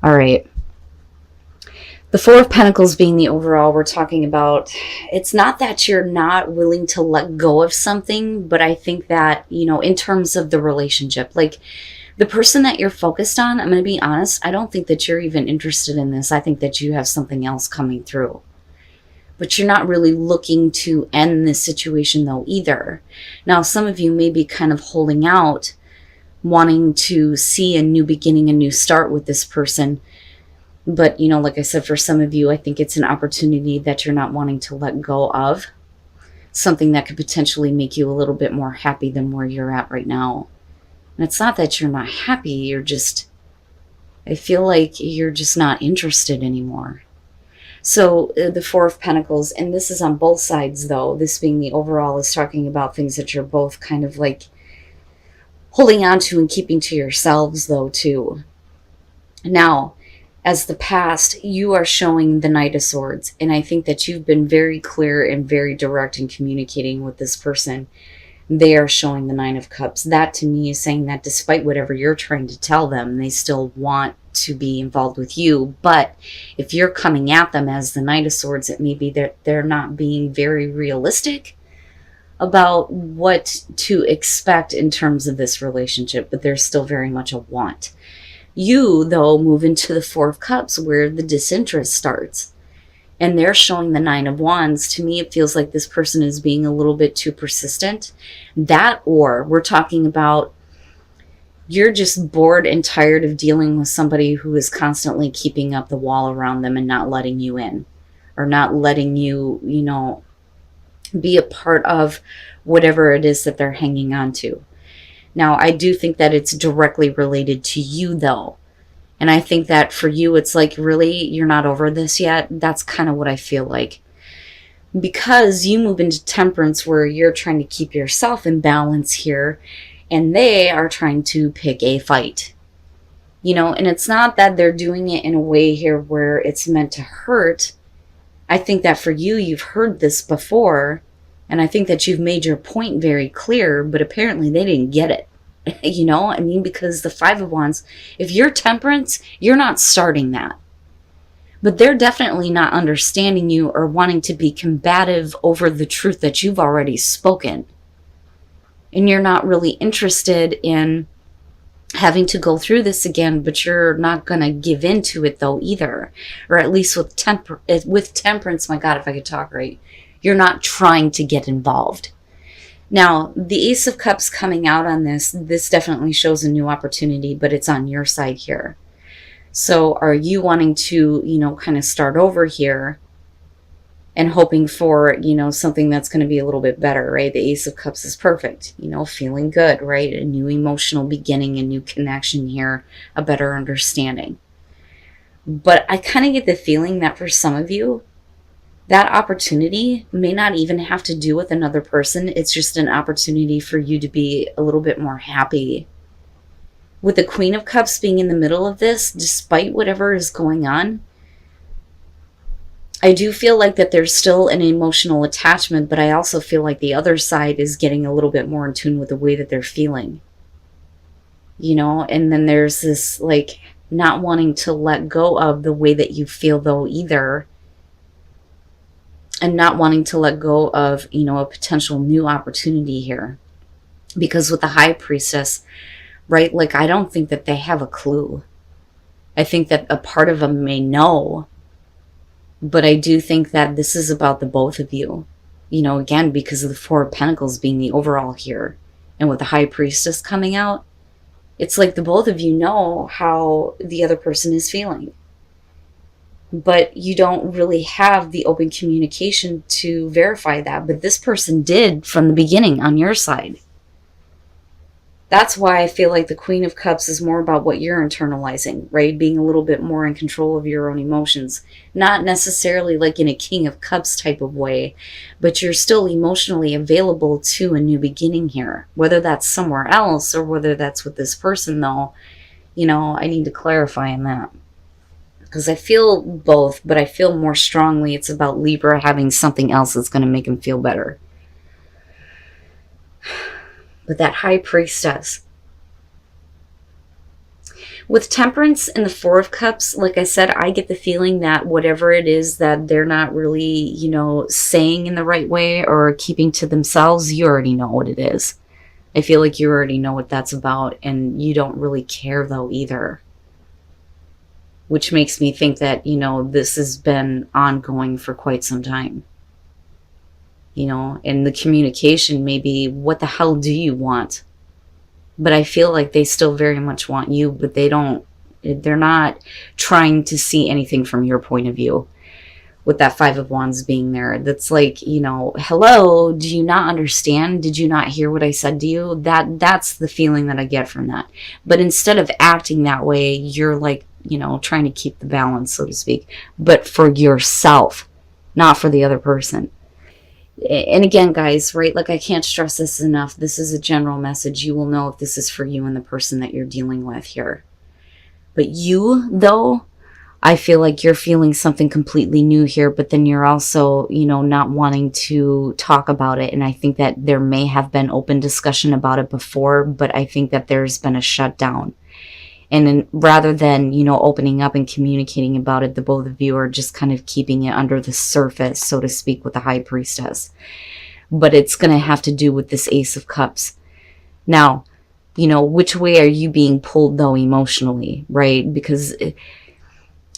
All right. The Four of Pentacles being the overall, we're talking about, it's not that you're not willing to let go of something, but I think that, in terms of the relationship, like the person that you're focused on, I'm going to be honest, I don't think that you're even interested in this. I think that you have something else coming through. But you're not really looking to end this situation though either. Now, some of you may be kind of holding out, wanting to see a new beginning, a new start with this person. But, like I said, for some of you, I think it's an opportunity that you're not wanting to let go of. Something that could potentially make you a little bit more happy than where you're at right now. And it's not that you're not happy, I feel like you're just not interested anymore. So the Four of Pentacles, and this is on both sides though, this being the overall, is talking about things that you're both kind of like holding on to and keeping to yourselves though too. Now, as the past, you are showing the Knight of Swords, and I think that you've been very clear and very direct in communicating with this person. They are showing the Nine of Cups. That to me is saying that despite whatever you're trying to tell them, they still want to be involved with you. But if you're coming at them as the Knight of Swords, it may be that they're not being very realistic about what to expect in terms of this relationship, but there's still very much a want. You, though, move into the Four of Cups where the disinterest starts. And they're showing the Nine of Wands. To me, it feels like this person is being a little bit too persistent. That, or we're talking about you're just bored and tired of dealing with somebody who is constantly keeping up the wall around them and not letting you in. Or not letting you, be a part of whatever it is that they're hanging on to. Now, I do think that it's directly related to you, though. And I think that for you, it's like, really, you're not over this yet? That's kind of what I feel like. Because you move into Temperance where you're trying to keep yourself in balance here, and they are trying to pick a fight. And it's not that they're doing it in a way here where it's meant to hurt. I think that for you, you've heard this before, and I think that you've made your point very clear, but apparently they didn't get it. Because the Five of Wands, if you're Temperance, you're not starting that. But they're definitely not understanding you or wanting to be combative over the truth that you've already spoken. And you're not really interested in having to go through this again, but you're not going to give into it though either. Or at least with Temperance, my God, if I could talk right, you're not trying to get involved. Now, the Ace of Cups coming out on this definitely shows a new opportunity, but it's on your side here. So are you wanting to, kind of start over here and hoping for, something that's going to be a little bit better, right? The Ace of Cups is perfect, feeling good, right? A new emotional beginning, a new connection here, a better understanding. But I kind of get the feeling that for some of you, that opportunity may not even have to do with another person. It's just an opportunity for you to be a little bit more happy. With the Queen of Cups being in the middle of this, despite whatever is going on, I do feel like that there's still an emotional attachment, but I also feel like the other side is getting a little bit more in tune with the way that they're feeling. And then there's this like not wanting to let go of the way that you feel though either. And not wanting to let go of, a potential new opportunity here. Because with the High Priestess, right, like I don't think that they have a clue. I think that a part of them may know. But I do think that this is about the both of you. Again, because of the Four of Pentacles being the overall here. And with the High Priestess coming out, it's like the both of you know how the other person is feeling. But you don't really have the open communication to verify that. But this person did from the beginning on your side. That's why I feel like the Queen of Cups is more about what you're internalizing, right? Being a little bit more in control of your own emotions. Not necessarily like in a King of Cups type of way, but you're still emotionally available to a new beginning here. Whether that's somewhere else or whether that's with this person though, I need to clarify on that. Because I feel both, but I feel more strongly it's about Libra having something else that's going to make him feel better. But that High Priestess, With Temperance and the Four of Cups, like I said, I get the feeling that whatever it is that they're not really, saying in the right way or keeping to themselves, you already know what it is. I feel like you already know what that's about, and you don't really care though either. Which makes me think that, this has been ongoing for quite some time. And the communication may be, what the hell do you want? But I feel like they still very much want you, but they're not trying to see anything from your point of view. With that Five of Wands being there, that's like, hello, do you not understand? Did you not hear what I said to you? That's the feeling that I get from that. But instead of acting that way, you're like, trying to keep the balance, so to speak, but for yourself, not for the other person. And again, guys, right, like I can't stress this enough. This is a general message. You will know if this is for you and the person that you're dealing with here. But you, though, I feel like you're feeling something completely new here, but then you're also, not wanting to talk about it. And I think that there may have been open discussion about it before, but I think that there's been a shutdown. And then rather than, opening up and communicating about it, the both of you are just kind of keeping it under the surface, so to speak, with the High Priestess. But it's going to have to do with this Ace of Cups. Now, which way are you being pulled, though, emotionally, right? Because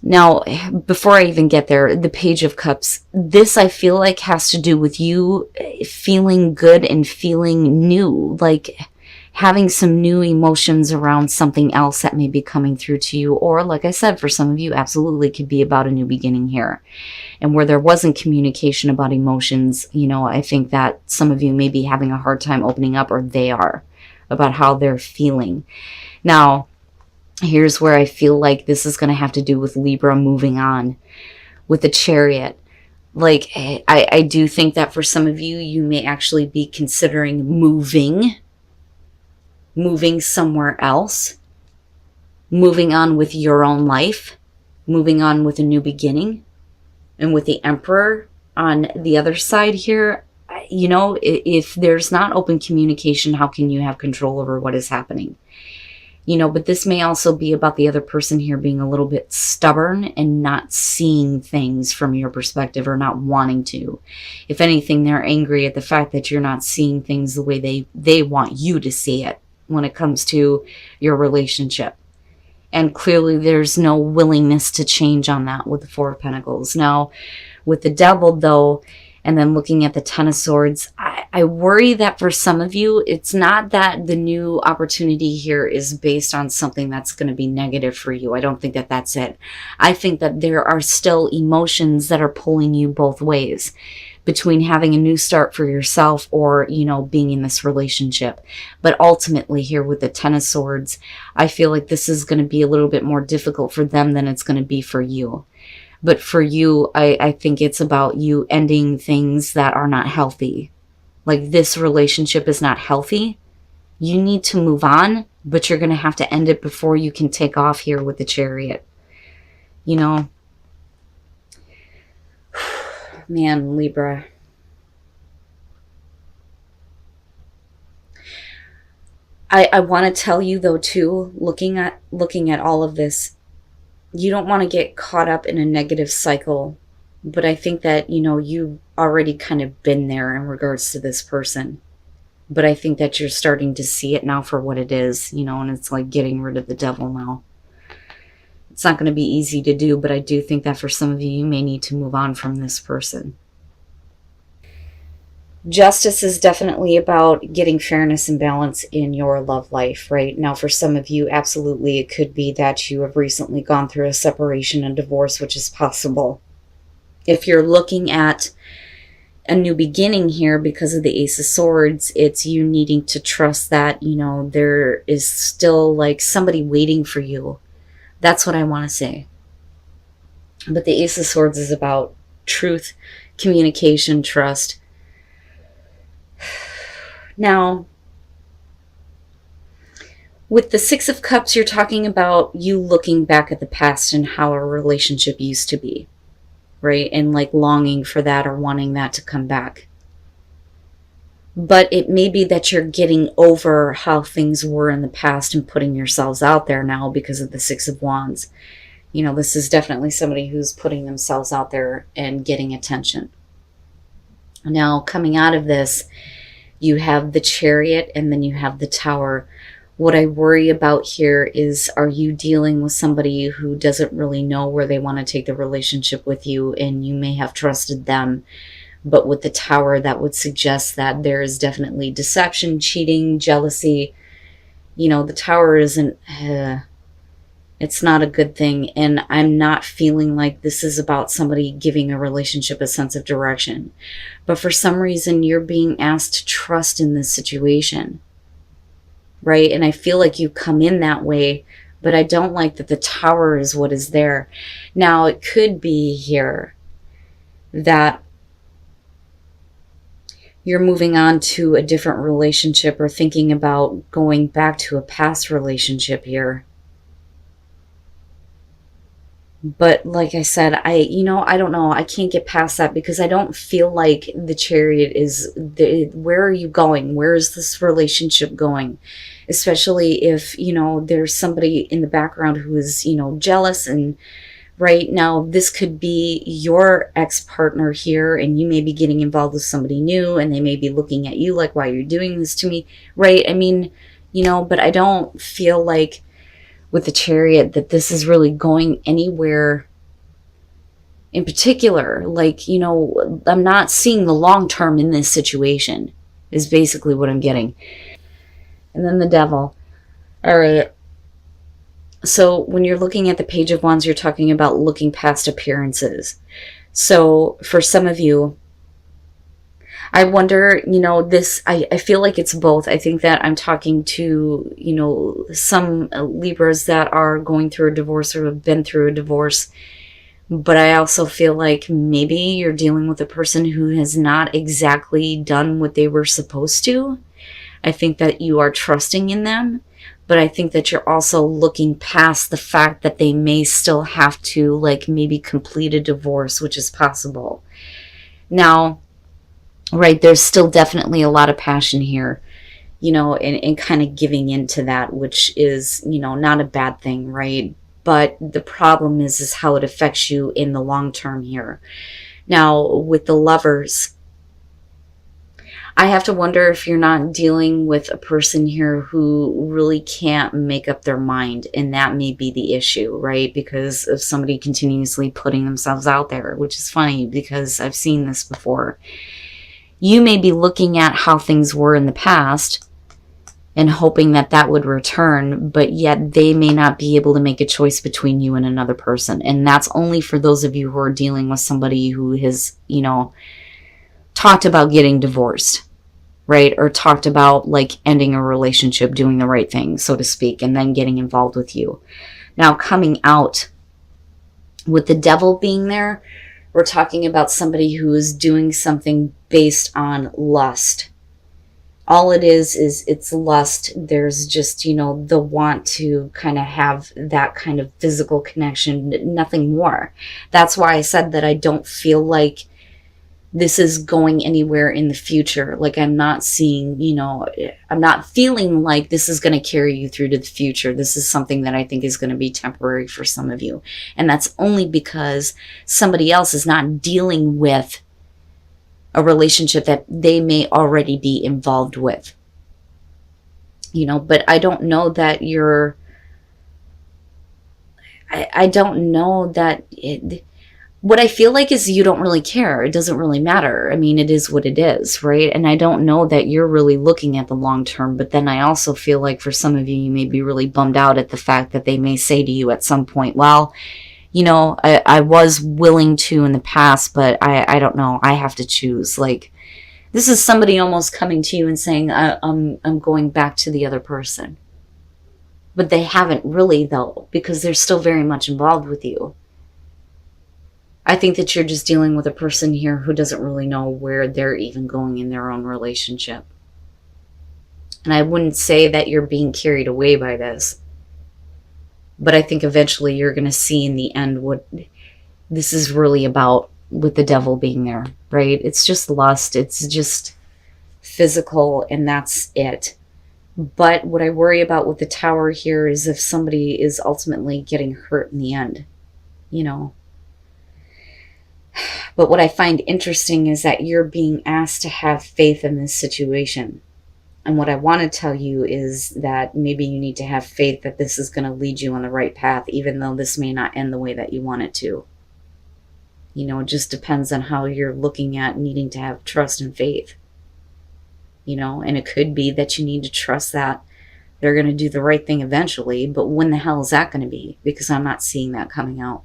now, before I even get there, the Page of Cups, this I feel like has to do with you feeling good and feeling new, like having some new emotions around something else that may be coming through to you. Or, like I said, for some of you, absolutely could be about a new beginning here. And where there wasn't communication about emotions, I think that some of you may be having a hard time opening up, or they are, about how they're feeling. Now, here's where I feel like this is going to have to do with Libra moving on. With the Chariot, like, I do think that for some of you, you may actually be considering moving somewhere else, moving on with your own life, moving on with a new beginning. And with the Emperor on the other side here, if there's not open communication, how can you have control over what is happening? But this may also be about the other person here being a little bit stubborn and not seeing things from your perspective, or not wanting to. If anything, they're angry at the fact that you're not seeing things the way they want you to see it when it comes to your relationship. And clearly there's no willingness to change on that with the Four of Pentacles. Now, with the Devil, though, and then looking at the Ten of Swords, I worry that for some of you, it's not that the new opportunity here is based on something that's going to be negative for you. I don't think that that's it. I think that there are still emotions that are pulling you both ways, between having a new start for yourself or, being in this relationship. But ultimately here with the Ten of Swords, I feel like this is going to be a little bit more difficult for them than it's going to be for you. But for you, I think it's about you ending things that are not healthy. Like, this relationship is not healthy. You need to move on, but you're going to have to end it before you can take off here with the Chariot. Man, Libra. I want to tell you, though, too, looking at all of this, you don't want to get caught up in a negative cycle. But I think that, you've already kind of been there in regards to this person. But I think that you're starting to see it now for what it is, and it's like getting rid of the devil now. It's not going to be easy to do, but I do think that for some of you, you may need to move on from this person. Justice is definitely about getting fairness and balance in your love life, right? Now, for some of you, absolutely, it could be that you have recently gone through a separation and divorce, which is possible. If you're looking at a new beginning here because of the Ace of Swords, it's you needing to trust that, there is still like somebody waiting for you. That's what I want to say. But the Ace of Swords is about truth, communication, trust. Now, with the Six of Cups, you're talking about you looking back at the past and how a relationship used to be, right? And like longing for that or wanting that to come back. But it may be that you're getting over how things were in the past and putting yourselves out there now because of the Six of Wands. This is definitely somebody who's putting themselves out there and getting attention. Now, coming out of this, you have the Chariot and then you have the Tower. What I worry about here is, are you dealing with somebody who doesn't really know where they want to take the relationship with you, and you may have trusted them? But with the Tower, that would suggest that there is definitely deception, cheating, jealousy. The Tower isn't, it's not a good thing. And I'm not feeling like this is about somebody giving a relationship a sense of direction. But for some reason, you're being asked to trust in this situation, right? And I feel like you come in that way, but I don't like that the Tower is what is there. Now, it could be here that you're moving on to a different relationship or thinking about going back to a past relationship here. But like I said, I don't know. I can't get past that because I don't feel like the Chariot is, where are you going? Where is this relationship going? Especially if, there's somebody in the background who is, jealous. And right now, this could be your ex-partner here, and you may be getting involved with somebody new, and they may be looking at you like, why are you doing this to me? Right? I mean, but I don't feel like with the Chariot that this is really going anywhere in particular. Like, I'm not seeing the long term in this situation, is basically what I'm getting. And then the Devil. All right. So when you're looking at the Page of Wands, you're talking about looking past appearances. So for some of you, I wonder, I feel like it's both. I think that I'm talking to, some Libras that are going through a divorce or have been through a divorce. But I also feel like maybe you're dealing with a person who has not exactly done what they were supposed to. I think that you are trusting in them. But I think that you're also looking past the fact that they may still have to, maybe complete a divorce, which is possible. Now, right, there's still definitely a lot of passion here, and kind of giving into that, which is, not a bad thing, right? But the problem is how it affects you in the long term here. Now, with the Lovers, I have to wonder if you're not dealing with a person here who really can't make up their mind, and that may be the issue, right? Because of somebody continuously putting themselves out there, which is funny because I've seen this before. You may be looking at how things were in the past and hoping that that would return, but yet they may not be able to make a choice between you and another person. And that's only for those of you who are dealing with somebody who has, talked about getting divorced, right? Or talked about ending a relationship, doing the right thing, so to speak, and then getting involved with you. Now, coming out with the Devil being there, we're talking about somebody who is doing something based on lust. All it is it's lust. There's just, the want to kind of have that kind of physical connection, nothing more. That's why I said that I don't feel like this is going anywhere in the future. I'm not seeing, I'm not feeling like this is going to carry you through to the future. This is something that I think is going to be temporary for some of you. And that's only because somebody else is not dealing with a relationship that they may already be involved with. But I don't know that you're, I don't know that what I feel like is you don't really care. It doesn't really matter. I mean, it is what it is, right? And I don't know that you're really looking at the long term, but then I also feel like for some of you, you may be really bummed out at the fact that they may say to you at some point, well, I was willing to in the past, but I don't know. I have to choose. This is somebody almost coming to you and saying, I'm going back to the other person. But they haven't really, though, because they're still very much involved with you. I think that you're just dealing with a person here who doesn't really know where they're even going in their own relationship. And I wouldn't say that you're being carried away by this. But I think eventually you're going to see in the end what this is really about with the Devil being there, right? It's just lust. It's just physical, and that's it. But what I worry about with the Tower here is if somebody is ultimately getting hurt in the end, you know. But what I find interesting is that you're being asked to have faith in this situation. And what I want to tell you is that maybe you need to have faith that this is going to lead you on the right path, even though this may not end the way that you want it to. You know, it just depends on how you're looking at needing to have trust and faith. You know, and it could be that you need to trust that they're going to do the right thing eventually, but when the hell is that going to be? Because I'm not seeing that coming out.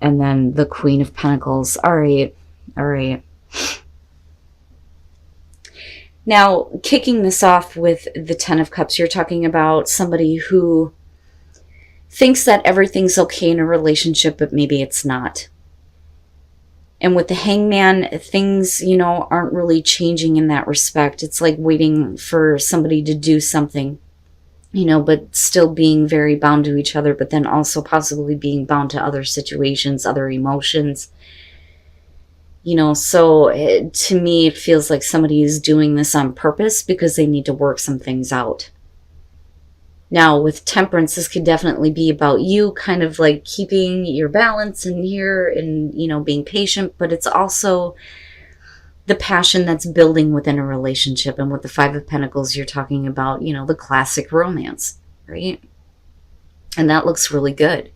And then the Queen of Pentacles. All right. Now, kicking this off with the Ten of Cups, you're talking about somebody who thinks that everything's okay in a relationship, but maybe it's not. And with the Hangman, things, you know, aren't really changing in that respect. It's like waiting for somebody to do something, you know, but still being very bound to each other, but then also possibly being bound to other situations, other emotions. You know, so to me, it feels like somebody is doing this on purpose because they need to work some things out. Now, with Temperance, this could definitely be about you kind of like keeping your balance in here and, you know, being patient, but it's also the passion that's building within a relationship. And with the Five of Pentacles, you're talking about, you know, the classic romance, right? And that looks really good.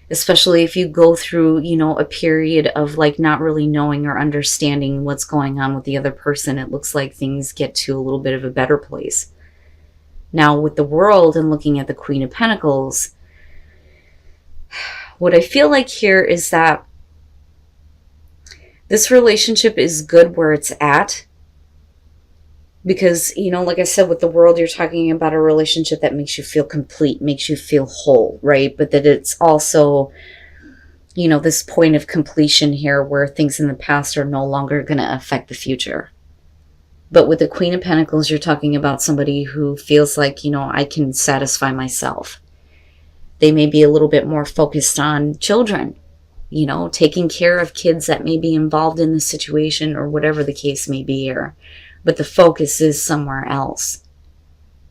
Especially if you go through, you know, a period of like not really knowing or understanding what's going on with the other person. It looks like things get to a little bit of a better place. Now, with the World and looking at the Queen of Pentacles, what I feel like here is that this relationship is good where it's at. Because, you know, like I said, with the World, you're talking about a relationship that makes you feel complete, makes you feel whole, right? But that it's also, you know, this point of completion here where things in the past are no longer going to affect the future. But with the Queen of Pentacles, you're talking about somebody who feels like, you know, I can satisfy myself. They may be a little bit more focused on children, you know, taking care of kids that may be involved in the situation or whatever the case may be here. But the focus is somewhere else,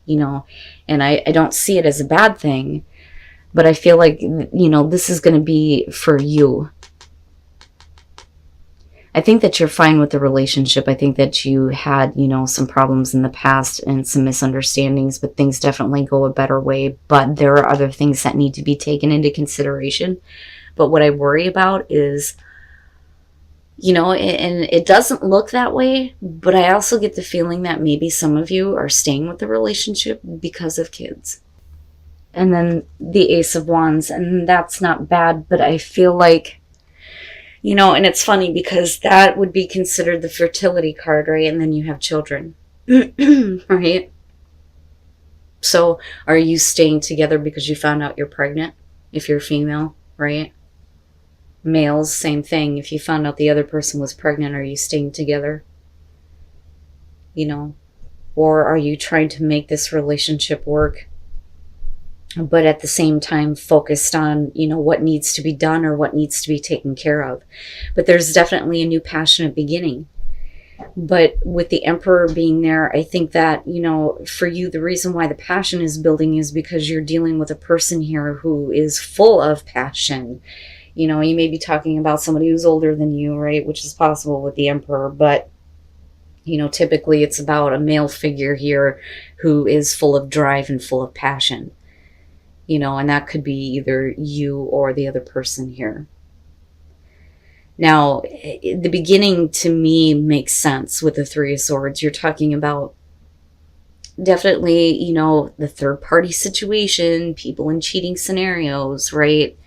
you know, and I don't see it as a bad thing, but I feel like, you know, this is going to be for you. I think that you're fine with the relationship. I think that you had, you know, some problems in the past and some misunderstandings, but things definitely go a better way. But there are other things that need to be taken into consideration. But what I worry about is, you know, and it doesn't look that way, but I also get the feeling that maybe some of you are staying with the relationship because of kids. And then the Ace of Wands, and that's not bad, but I feel like, you know, and it's funny because that would be considered the fertility card, right? And then you have children, right? So are you staying together because you found out you're pregnant? If you're female, right? Males, same thing. If you found out the other person was pregnant, are you staying together? You know, or are you trying to make this relationship work, but at the same time focused on, you know, what needs to be done or what needs to be taken care of? But there's definitely a new passionate beginning. But with the Emperor being there, I think that, you know, for you, the reason why the passion is building is because you're dealing with a person here who is full of passion. You know, you may be talking about somebody who's older than you, right? Which is possible with the Emperor, but, you know, typically it's about a male figure here who is full of drive and full of passion. You know, and that could be either you or the other person here. Now, the beginning to me makes sense with the Three of Swords. You're talking about definitely, you know, the third party situation, people in cheating scenarios, right?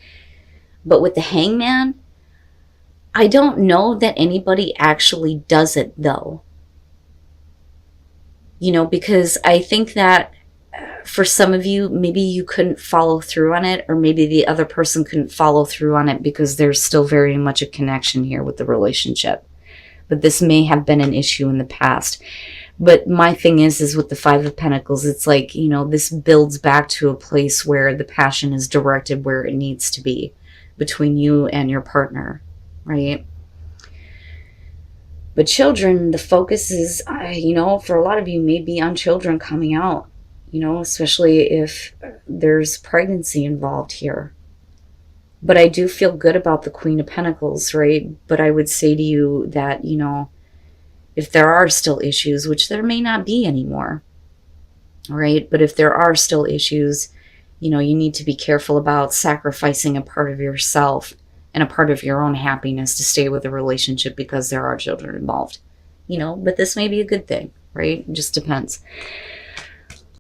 But with the Hangman, I don't know that anybody actually does it though. You know, because I think that for some of you, maybe you couldn't follow through on it, or maybe the other person couldn't follow through on it because there's still very much a connection here with the relationship. But this may have been an issue in the past. But my thing is with the Five of Pentacles, it's like, you know, this builds back to a place where the passion is directed where it needs to be between you and your partner, right? But children, the focus is, for a lot of you, may be on children coming out, especially if there's pregnancy involved here. But I do feel good about the Queen of Pentacles, right? But I would say to you that, if there are still issues, which there may not be anymore, right? But if there are still issues, you need to be careful about sacrificing a part of yourself and a part of your own happiness to stay with a relationship because there are children involved. But this may be a good thing, right? It just depends.